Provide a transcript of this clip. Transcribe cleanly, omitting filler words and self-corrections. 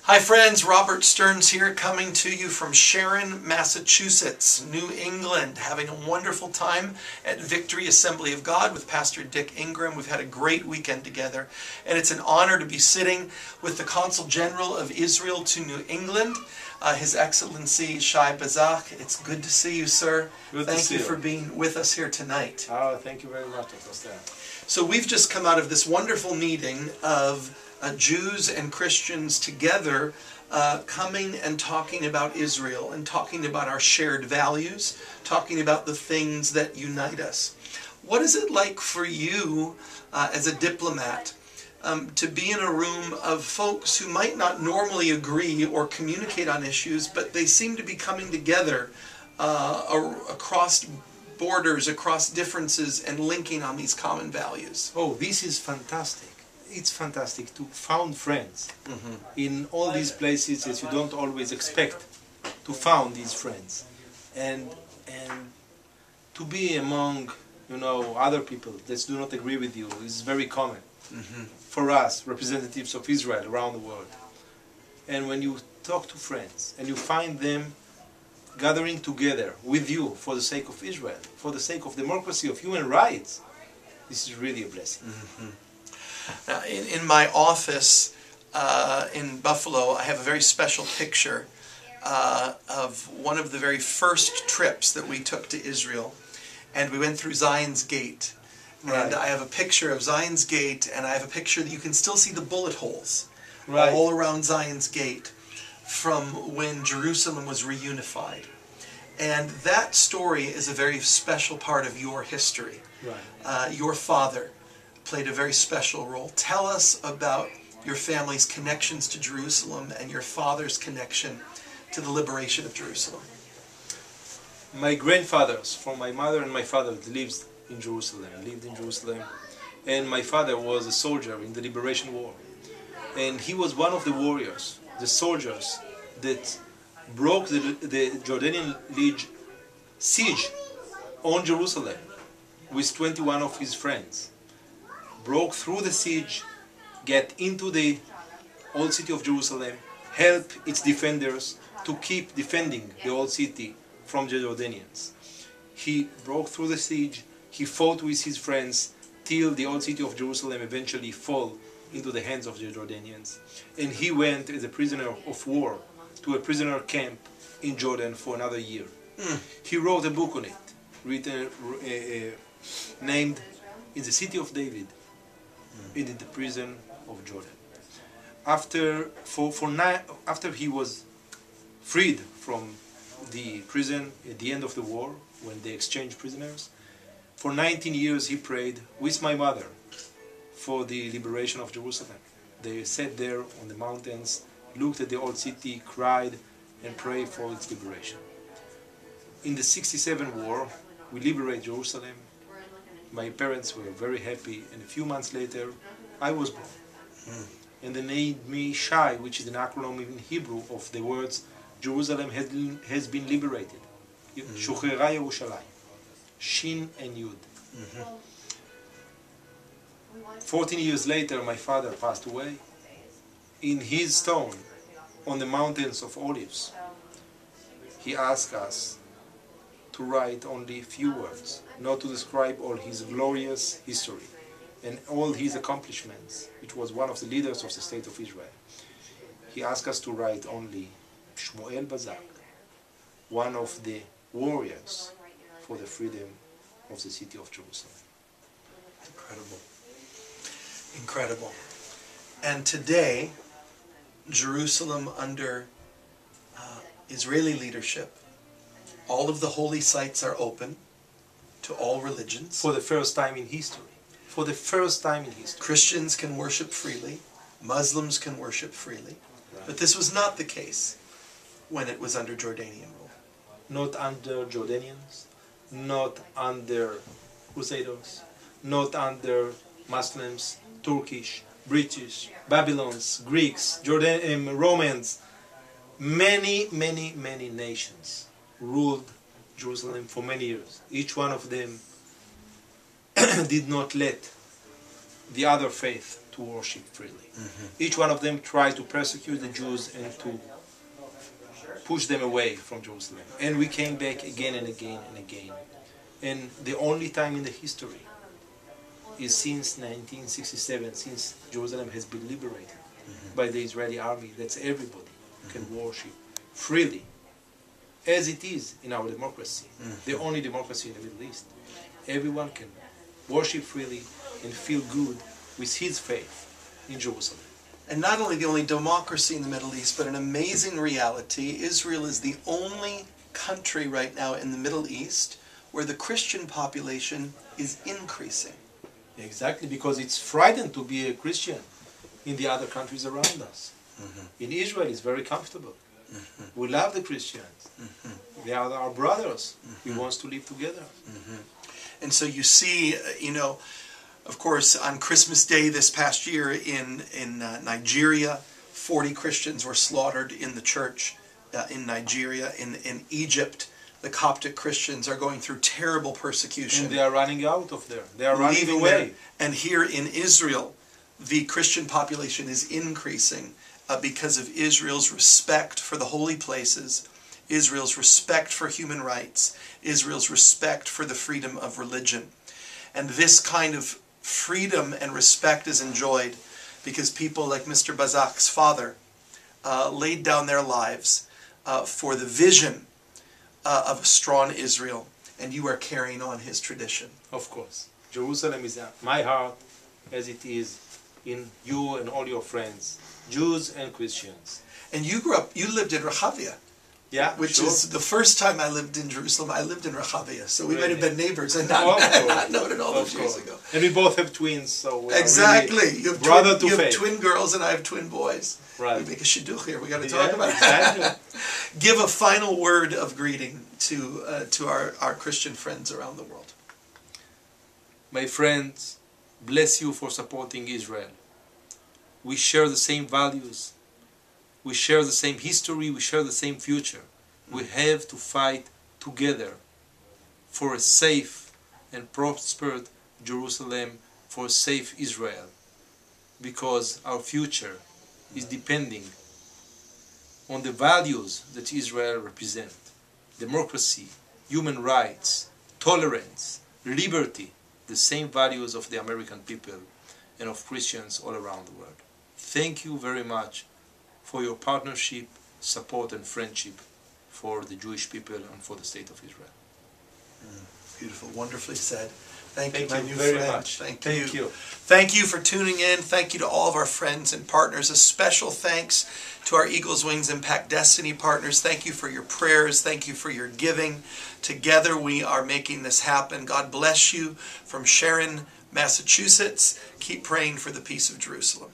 Hi friends, Robert Stearns here, coming to you from Sharon, Massachusetts, New England, having a wonderful time at Victory Assembly of God with Pastor Dick Ingram. We've had a great weekend together, and it's an honor to be sitting with the Consul General of Israel to New England, His Excellency Shai Bazak. It's good to see you, sir. Thank you for being with us here tonight. Oh, thank you very much, Pastor. So we've just come out of this wonderful meeting of Jews and Christians together coming and talking about Israel and talking about our shared values, talking about the things that unite us. What is it like for you as a diplomat to be in a room of folks who might not normally agree or communicate on issues, but they seem to be coming together across borders, across differences, and linking on these common values? Oh, this is fantastic. It's fantastic to found friends in all these places that you don't always expect to found these friends, and to be among other people that do not agree with you is very common for us representatives of Israel around the world. And when you talk to friends and you find them gathering together with you for the sake of Israel, for the sake of democracy, of human rights, this is really a blessing. Now, in my office in Buffalo, I have a very special picture of one of the very first trips that we took to Israel, and we went through Zion's Gate. Right. And I have a picture of Zion's Gate, and I have a picture that you can still see the bullet holes all around Zion's Gate from when Jerusalem was reunified. And that story is a very special part of your history. Right. Your father played a very special role. Tell us about your family's connections to Jerusalem and your father's connection to the liberation of Jerusalem. My grandfathers, from my mother and my father, lived in Jerusalem, and my father was a soldier in the Liberation War. And he was one of the warriors, the soldiers, that broke the Jordanian siege on Jerusalem with 21 of his friends. Broke through the siege, get into the old city of Jerusalem, help its defenders to keep defending the old city from the Jordanians. He broke through the siege, he fought with his friends till the old city of Jerusalem eventually fell into the hands of the Jordanians. And he went as a prisoner of war to a prisoner camp in Jordan for another year. He wrote a book on it, named In the City of David, in the prison of Jordan. After he was freed from the prison at the end of the war, when they exchanged prisoners, for 19 years he prayed with my mother for the liberation of Jerusalem. They sat there on the mountains, looked at the old city, cried, and prayed for its liberation. In the '67 war, we liberated Jerusalem. My parents were very happy, and a few months later, I was born. And they named me Shai, which is an acronym in Hebrew of the words Jerusalem has been liberated. Shuchrera Yerushalayim. Shin and Yud. 14 years later, my father passed away. In his stone, on the mountains of Olives, he asked us to write only a few words, not to describe all his glorious history and all his accomplishments, which was one of the leaders of the State of Israel. He asked us to write only Shai Bazak, one of the warriors for the freedom of the city of Jerusalem. Incredible. Incredible. And today, Jerusalem under Israeli leadership, all of the holy sites are open to all religions. For the first time in history. For the first time in history. Christians can worship freely. Muslims can worship freely. Right. But this was not the case when it was under Jordanian rule. Not under Jordanians, not under Crusaders, not under Muslims, Turkish, British, Babylons, Greeks, Romans. Many nations ruled Jerusalem for many years. Each one of them did not let the other faith to worship freely. Each one of them tried to persecute the Jews and to push them away from Jerusalem. And we came back again and again and again. And the only time in the history is since 1967, since Jerusalem has been liberated by the Israeli army, that everybody can worship freely, as it is in our democracy, the only democracy in the Middle East. Everyone can worship freely and feel good with his faith in Jerusalem. And not only the only democracy in the Middle East, but an amazing reality. Israel is the only country right now in the Middle East where the Christian population is increasing. Exactly, because it's frightened to be a Christian in the other countries around us. In Israel, it's very comfortable. We love the Christians. They are our brothers. We want to live together. And so you see, you know, of course, on Christmas Day this past year in Nigeria, 40 Christians were slaughtered in the church in Nigeria. In Egypt, the Coptic Christians are going through terrible persecution. And they are running out of there. They are running away. There. And here in Israel, the Christian population is increasing because of Israel's respect for the holy places, Israel's respect for human rights, Israel's respect for the freedom of religion. And this kind of freedom and respect is enjoyed because people like Mr. Bazak's father laid down their lives for the vision of a strong Israel, and you are carrying on his tradition. Of course. Jerusalem is my heart, as it is in you and all your friends, Jews and Christians. And you lived in Rehavia. Yeah, which is the first time I lived in Jerusalem. I lived in Rehavia, so we might have been neighbors and not known it all those years ago. And we both have twins, so we exactly. Really you have twin girls and I have twin boys. Right. We make a shidduch here. We got to talk about that. Give a final word of greeting to our Christian friends around the world. My friends, bless you for supporting Israel. We share the same values. We share the same history, we share the same future. We have to fight together for a safe and prospered Jerusalem, for a safe Israel, because our future is depending on the values that Israel represents: democracy, human rights, tolerance, liberty, the same values of the American people and of Christians all around the world. Thank you very much for your partnership, support and friendship for the Jewish people and for the state of Israel. Beautiful, wonderfully said. Thank you, my new very friend. much. Thank you. Thank you for tuning in. Thank you to all of our friends and partners. A special thanks to our Eagles Wings Impact Destiny partners. Thank you for your prayers. Thank you for your giving. Together we are making this happen. God bless you from Sharon, Massachusetts. Keep praying for the peace of Jerusalem.